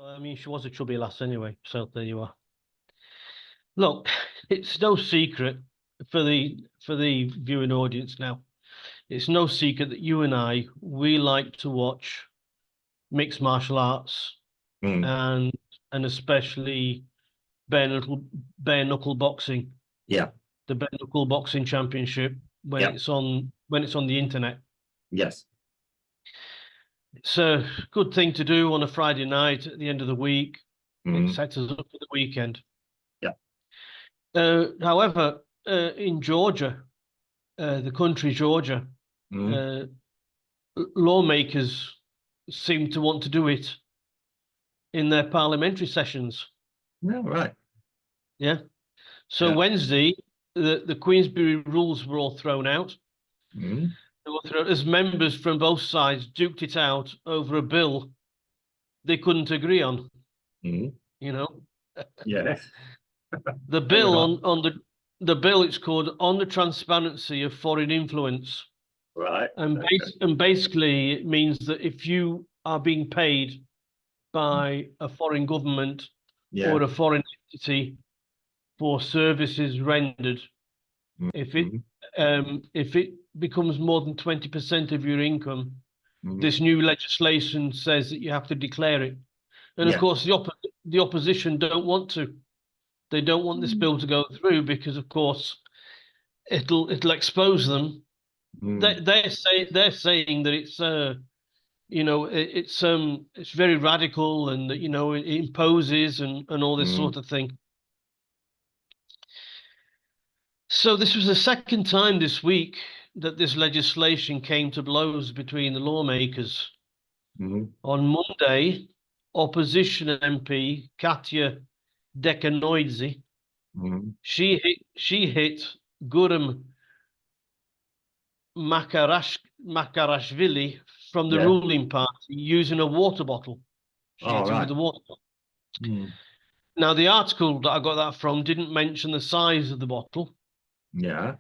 I mean, she was a chubby lass anyway, so there you are. Look, it's no secret for the viewing audience now. It's no secret that you and we like to watch mixed martial arts Mm. and especially bare knuckle boxing, Yeah. the bare knuckle boxing championship when Yeah. it's on the internet. Yes. It's a good thing to do on a Friday night at the end of the week. It Mm. sets us up for the weekend. Yeah. However, in Georgia, the country Georgia, Mm. lawmakers seem to want to do it in their parliamentary sessions. No, right. Yeah. So Yeah. Wednesday, the Queensberry rules were all thrown out. Mm. They were thrown as members from both sides duked it out over a bill they couldn't agree on. Mm. You know, Yeah. the bill on the bill, it's called on the transparency of foreign influence. Right. And, Okay. and basically, it means that if you are being paid by a foreign government Yeah. or a foreign entity for services rendered, Mm. if it becomes more than 20% of your income, Mm. this new legislation says that you have to declare it. And of Yeah. course, the opposition don't want to. They don't want this bill to go through because, of course, it'll expose them. Mm. They're saying that it's it's very radical and that it imposes and all this Mm. sort of thing. So this was the second time this week that this legislation came to blows between the lawmakers. Mm. On Monday, opposition MP Katya Dekanoidze, Mm. she hit Guram Makarashvili from the Yeah. ruling party using a water bottle. She All hit him with right. a water bottle. Mm. Now, the article that I got that from didn't mention the size of the bottle. Yeah.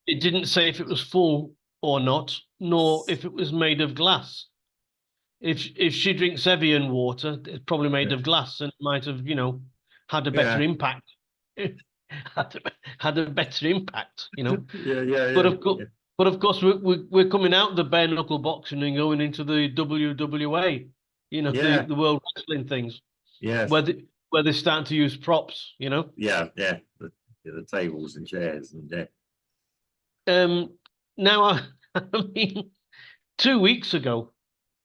It didn't say if it was full or not, nor if it was made of glass. If she drinks Evian water, it's probably made Yeah. of glass and might have, had a better Yeah. impact. had a better impact, Yeah. Yeah. But Yeah. of course, we're coming out of the bare knuckle boxing and going into the WWA, Yeah. the World Wrestling things, Yes. where they're starting to use props, Yeah. Yeah. The tables and chairs and yeah. Now, I mean, 2 weeks ago,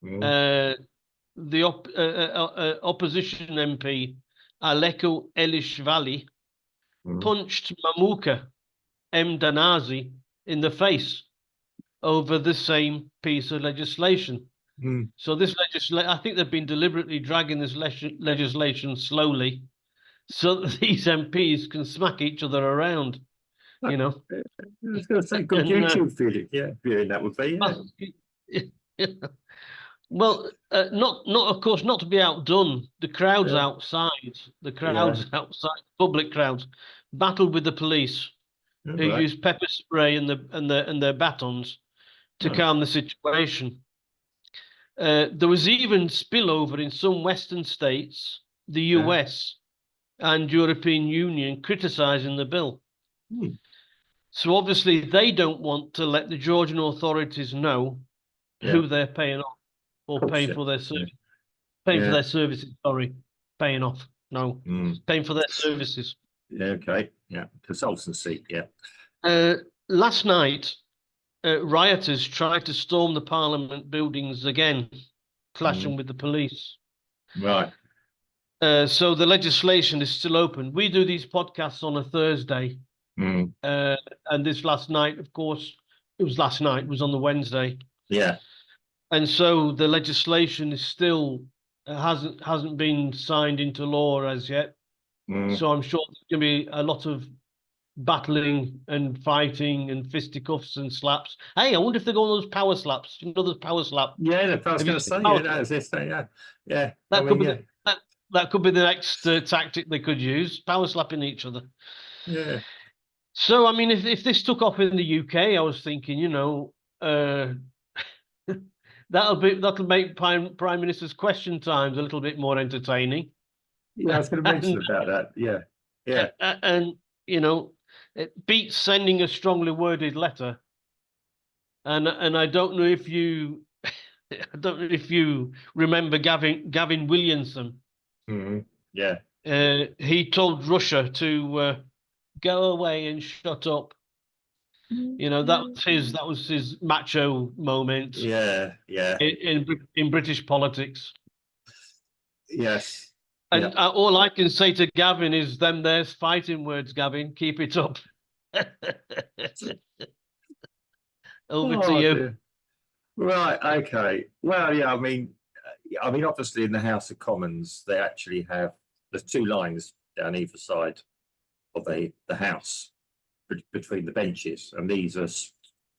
Mm. the opposition MP Aleko Elishvali Mm. punched Mamuka Mdanazi in the face over the same piece of legislation. Mm. So this I think they've been deliberately dragging this legislation slowly so that these MPs can smack each other around, I was going to say good And, YouTube viewing. Yeah, viewing that would be. Yeah. well, not of course not to be outdone. The crowds Yeah. outside, Yeah. public crowds, battled with the police, All who right. used pepper spray and their batons to Oh. calm the situation. There was even spillover in some Western states, the Yeah. US and European Union criticizing the bill. Hmm. So obviously they don't want to let the Georgian authorities know Yeah. who they're paying off or Course, paying yeah. for their service. Yeah. Paying for Yeah. their services, sorry. Paying off. No. Mm. Paying for their services. Yeah. Okay. Yeah. Consultancy. Yeah. Last night, rioters tried to storm the Parliament buildings again, clashing with the police. Right. So the legislation is still open. We do these podcasts on a Thursday. Mm. And this last night, of course, it was last night, it was on the Wednesday. Yeah. And so the legislation is still hasn't been signed into law as yet. Mm. So I'm sure there's going to be a lot of battling and fighting and fisticuffs and slaps. Hey, I wonder if they're going those power slaps. Those power slap. Yeah. That's what I was going to say. Yeah. That was this. Yeah. Yeah. That could be that could be the next tactic they could use, power slapping each other. Yeah. So, I mean, if this took off in the UK, I was thinking, that'll make Prime Minister's question times a little bit more entertaining. Yeah, I was going to mention about that. Yeah, yeah. And you know, it beats sending a strongly worded letter. And I don't know if you, I don't know if you remember Gavin Williamson. Yeah. He told Russia to go away and shut up. You know, that was his macho moment Yeah, yeah, in British politics. yes, yeah. And all I can say to Gavin is, "Them there's fighting words, Gavin. Keep it up." Over to Oh, you. dear. Right, okay. Well, yeah, I mean, obviously in the House of Commons, they actually have there's two lines down either side of the House between the benches, and these are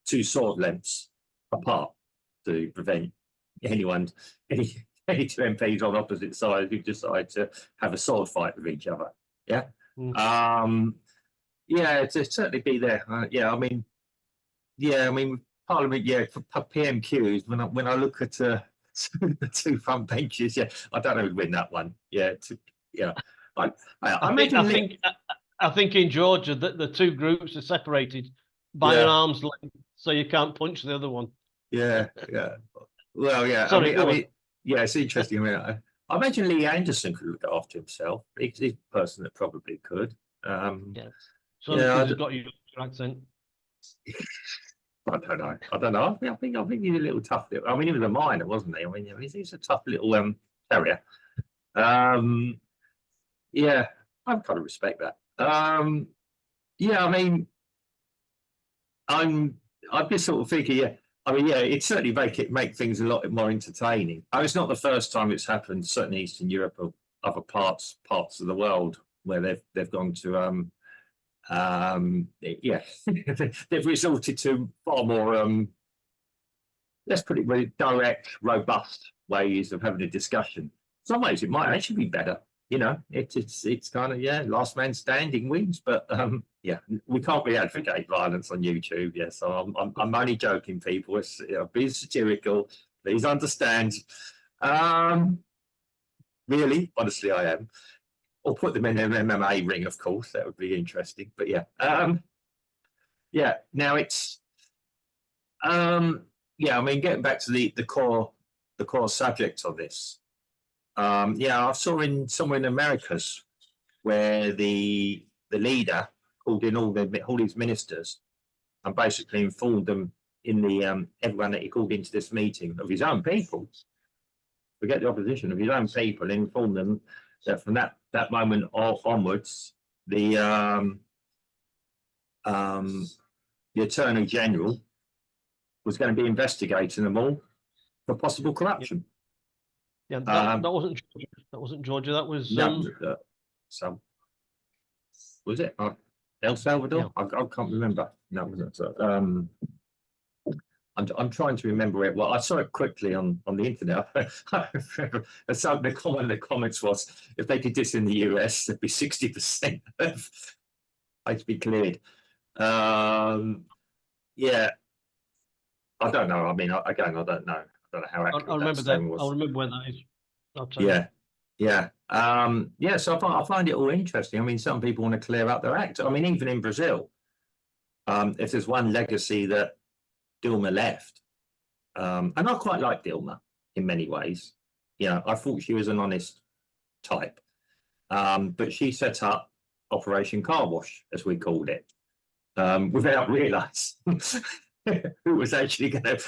two sword lengths apart to prevent anyone, any two MPs on opposite sides who decide to have a sword fight with each other. Yeah. Yeah, to certainly be there. Yeah, Parliament, yeah, for PMQs, when I look at the two front benches, yeah, I don't know who'd win that one. Yeah, yeah. I imagine I think in Georgia that the two groups are separated by an yeah, arm's length, so you can't punch the other one. yeah, yeah. Well, yeah, Sorry, go on. yeah, it's interesting. I imagine Lee Anderson could look after himself. He's a person that probably could. Yeah. So Yeah, because he's got your accent. I don't know. I don't know. I think he's a little tough. I mean, he was a minor, wasn't he? I mean, he's a tough little terrier. Yeah, I kind of respect that. Yeah, I mean, I'm just sort of thinking, yeah. I mean, yeah, it certainly make things a lot more entertaining. It's not the first time it's happened. Certainly, Eastern Europe or other parts of the world where they've gone to yeah, they've resorted to far more let's put it really direct, robust ways of having a discussion. In some ways, it might actually be better. You know, it's kind of, yeah, last man standing wins. But yeah, we can't really advocate violence on YouTube. Yeah, so I'm only joking, people. It's being satirical. Please understand. Really, honestly, I am. Or put them in an MMA ring, of course. That would be interesting. But yeah, yeah. Now it's yeah. I mean, getting back to the core subject of this. Yeah, I saw somewhere in Americas where the leader called in all his ministers and basically informed them in the everyone that he called into this meeting of his own people. Forget the opposition, of his own people, and informed them that from that moment onwards, the Attorney General was going to be investigating them all for possible corruption. Yeah, that wasn't Georgia. That wasn't Georgia. That was so was it El Salvador? Yeah. I can't remember. No, was it? I'm trying to remember it. Well, I saw it quickly on the internet. So the comments was, if they did this in the US, there'd be 60% of to be cleared. Yeah, I don't know. I mean, again, I don't know. I don't know how accurate I'll remember that that. was. I'll remember where that is. I'll tell Yeah, yeah, yeah. So I find it all interesting. I mean, some people want to clear up their act. I mean, even in Brazil, if there's one legacy that Dilma left, and I quite like Dilma in many ways. You know, I thought she was an honest type, but she set up Operation Car Wash, as we called it, without realising who was actually going to,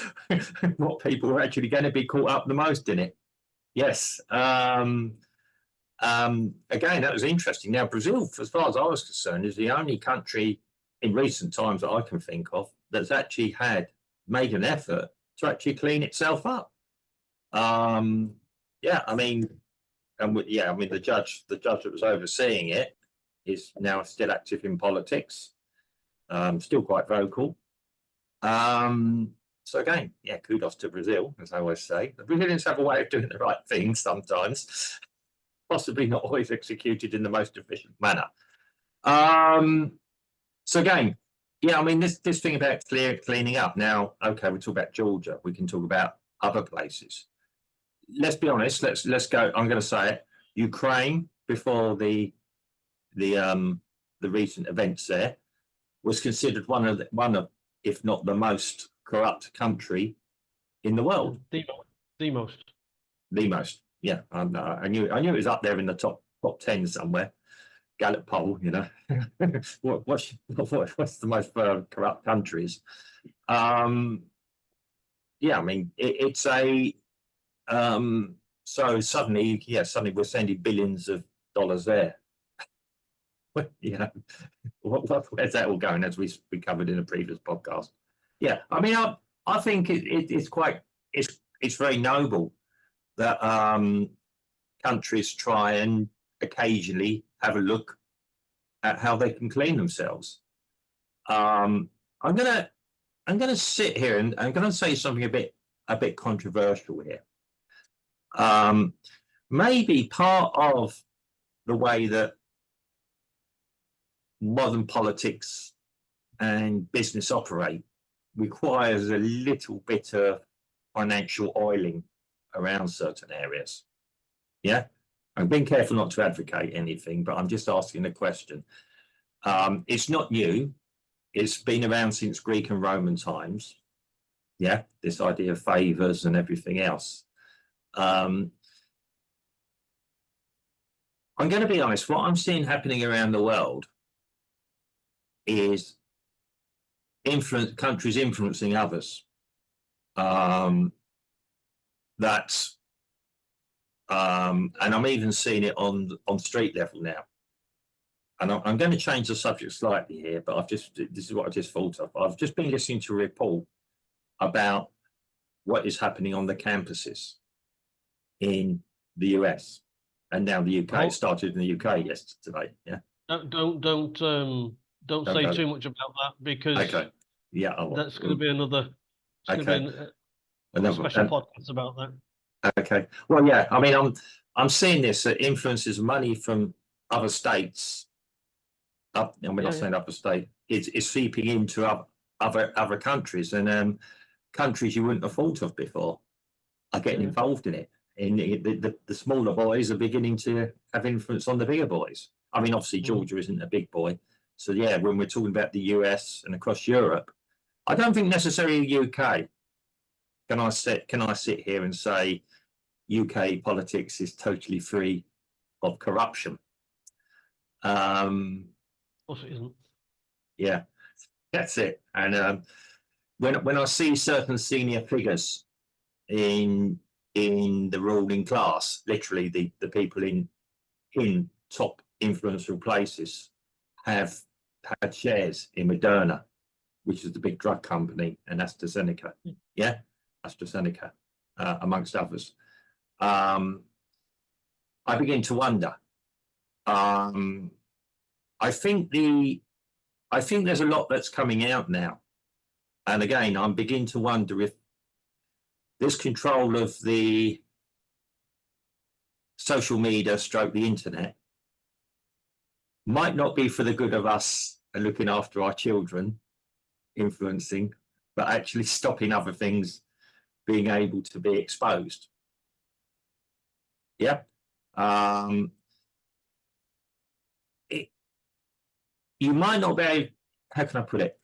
what people were actually going to be caught up the most in it. Yes. Again, that was interesting. Now, Brazil, as far as I was concerned, is the only country in recent times that I can think of that's actually made an effort to actually clean itself up. Yeah, I mean, yeah, I mean, the judge that was overseeing it is now still active in politics, still quite vocal. So again, yeah, kudos to Brazil, as I always say. The Brazilians have a way of doing the right thing sometimes, possibly not always executed in the most efficient manner. So again, yeah, I mean, this thing about cleaning up. Now, okay, we talk about Georgia. We can talk about other places. Let's be honest. Let's go. I'm going to say it. Ukraine, before the recent events there, was considered one of, if not the most corrupt country in the world. The most. The most. Yeah, I knew it was up there in the top 10 somewhere. Gallup poll, you know. what's the most corrupt countries? Yeah, I mean it's a so suddenly we're sending billions of dollars there. You know, where's that all going, as we covered in a previous podcast? Yeah, I mean I think it's quite it's very noble that countries try and occasionally have a look at how they can clean themselves. I'm gonna sit here and I'm gonna say something a bit controversial here. Maybe part of the way that modern politics and business operate requires a little bit of financial oiling around certain areas. Yeah, I'm being careful not to advocate anything, but I'm just asking a question. It's not new. It's been around since Greek and Roman times. Yeah, this idea of favors and everything else. I'm going to be honest, what I'm seeing happening around the world is countries influencing others. That's and I'm even seeing it on street level now. And I'm going to change the subject slightly here, but this is what I just thought of. I've just been listening to a report about what is happening on the campuses in the US, and now the UK. It started in the UK yesterday. Yeah. Don't say too much about that, because that's going to be another. It's going to be a special podcast about that. Okay. Well, yeah. I mean, I'm seeing this that influences money from other states. I'm not saying upper state. It's seeping into other countries, and countries you wouldn't have thought of before are getting involved in it. And the smaller boys are beginning to have influence on the bigger boys. I mean, obviously Georgia isn't a big boy, so yeah. When we're talking about the US and across Europe, I don't think necessarily the UK. Can I sit here and say UK politics is totally free of corruption? Of course it isn't. Yeah, that's it. And when I see certain senior figures in the ruling class, literally the people in top influential places, have had shares in Moderna, which is the big drug company, and AstraZeneca. Yeah, AstraZeneca, amongst others. I begin to wonder. I think there's a lot that's coming out now, and again, I'm beginning to wonder if this control of the social media stroke the internet might not be for the good of us and looking after our children, influencing, but actually stopping other things being able to be exposed. Yeah. You might not be, how can I put it?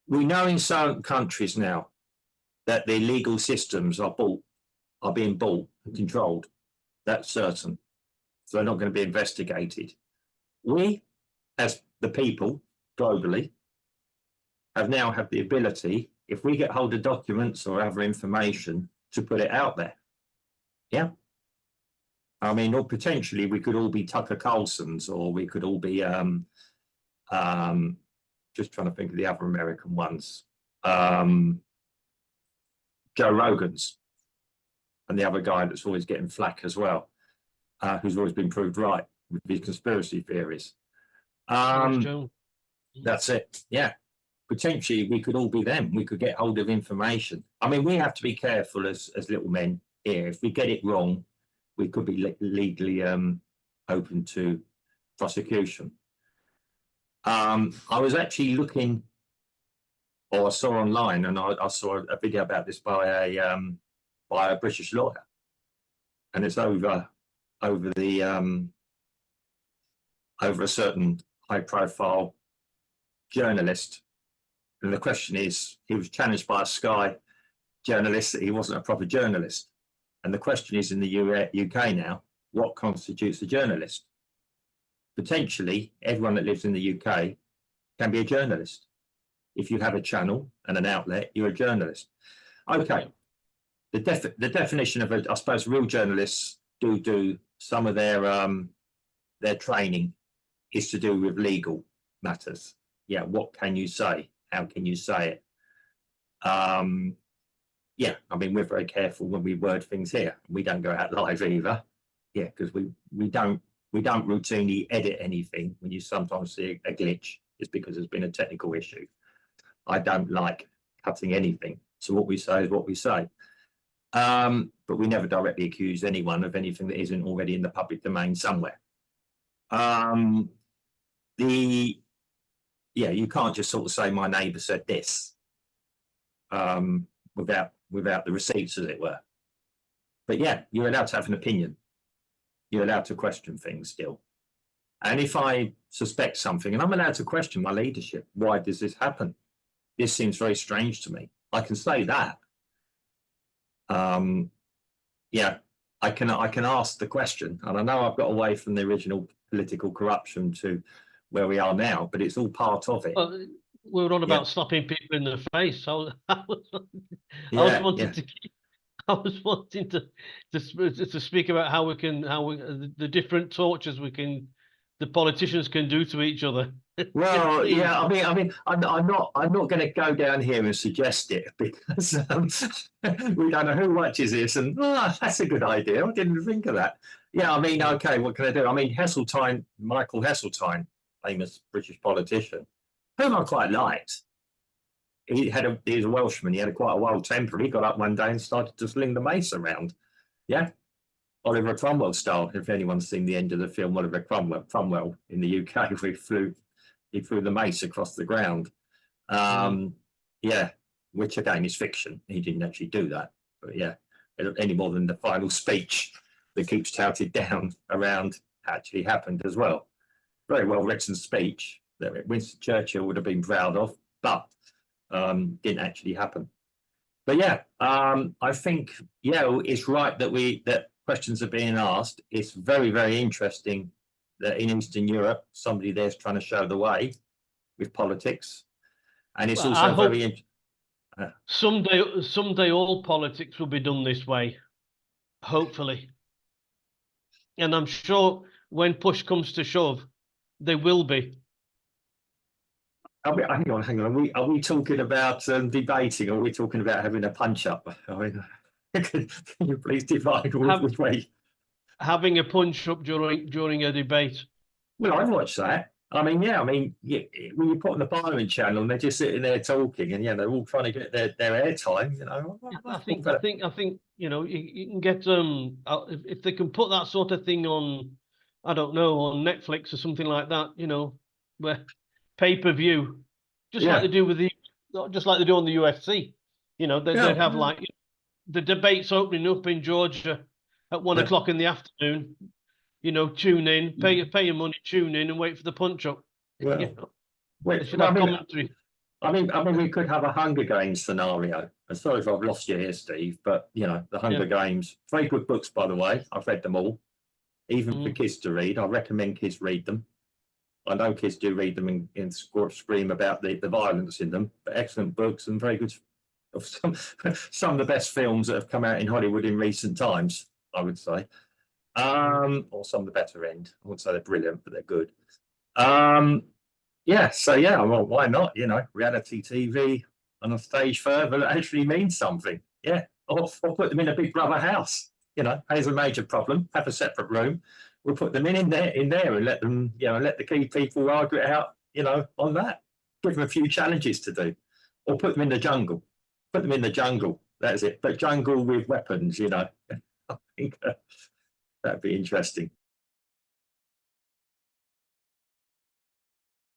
We know in certain countries now that their legal systems are being bought and controlled. That's certain. So they're not going to be investigated. We, as the people globally, have the ability, if we get hold of documents or other information, to put it out there. Yeah. I mean, or potentially we could all be Tucker Carlson's, or we could all be just trying to think of the other American ones. Joe Rogan's, and the other guy that's always getting flack as well, who's always been proved right with his conspiracy theories. That's it. Yeah. Potentially we could all be them. We could get hold of information. I mean, we have to be careful as little men here. If we get it wrong, we could be legally open to prosecution. I was actually looking Or I saw online, and I saw a video about this by a British lawyer, and it's over a certain high-profile journalist. And the question is, he was challenged by a Sky journalist that he wasn't a proper journalist. And the question is, in the UK now, what constitutes a journalist? Potentially, everyone that lives in the UK can be a journalist. If you have a channel and an outlet, you're a journalist. Okay. The definition of I suppose real journalists do some of their training is to do with legal matters. Yeah, what can you say? How can you say it? Yeah, I mean, we're very careful when we word things here. We don't go out live either. Yeah, because we don't routinely edit anything. When you sometimes see a glitch, it's because there's been a technical issue. I don't like cutting anything. So what we say is what we say. But we never directly accuse anyone of anything that isn't already in the public domain somewhere. Yeah, you can't just sort of say my neighbour said this without the receipts, as it were. But yeah, you're allowed to have an opinion. You're allowed to question things still. And if I suspect something, and I'm allowed to question my leadership, why does this happen? This seems very strange to me. I can say that. Yeah, I can ask the question, and I know I've got away from the original political corruption to where we are now, but it's all part of it. Well, we were on about slapping people in the face. I was wanting to speak about how the different tortures the politicians can do to each other. Well, yeah, I mean, I'm not going to go down here and suggest it, because we don't know who watches this, and that's a good idea. I didn't think of that. Yeah, I mean, okay, what can I do? I mean, Michael Heseltine, famous British politician, whom I quite liked. He was a Welshman. He had quite a wild temper. He got up one day and started to sling the mace around. Yeah, Oliver Cromwell style. If anyone's seen the end of the film Oliver Cromwell in the UK, he threw the mace across the ground. Yeah, which again is fiction. He didn't actually do that. But yeah, any more than the final speech that keeps touted down around actually happened as well. Very well written speech that Winston Churchill would have been proud of, but didn't actually happen. But yeah, I think, yeah, it's right that questions are being asked. It's very, very interesting that in Eastern Europe, somebody there's trying to show the way with politics. And it's also very someday all politics will be done this way, hopefully. And I'm sure when push comes to shove, they will be. Hang on. Are we talking about debating, or are we talking about having a punch up? I mean, can you please divide which way? Having a punch up during a debate. Well, I've watched that. I mean, yeah. I mean, when you put on the Parliament channel and they're just sitting there talking, and yeah, they're all trying to get their airtime. You know, I think you know, you can get if they can put that sort of thing on, I don't know, on Netflix or something like that. You know, where pay-per-view, like they do just like they do on the UFC. You know, they'd have like the debates opening up in Georgia at 1 o'clock in the afternoon. You know, tune in, pay your money, tune in, and wait for the punch up. Well, you know, they should have commentary. I mean, we could have a Hunger Games scenario. I'm sorry if I've lost you here, Steve, but you know, the Hunger Games, very good books, by the way. I've read them all, even for kids to read. I recommend kids read them. I know kids do read them and scream about the violence in them, but excellent books and very good. Some of the best films that have come out in Hollywood in recent times, I would say. Or some of the better end. I wouldn't say they're brilliant, but they're good. Yeah, so yeah, well, why not? You know, reality TV on a stage further that actually means something. Yeah, or put them in a Big Brother house. You know, here's a major problem. Have a separate room. We'll put them in there, and let them, you know, let the key people argue it out. You know, on that. Give them a few challenges to do, or put them in the jungle. Put them in the jungle. That's it. But jungle with weapons. You know, I think that'd be interesting.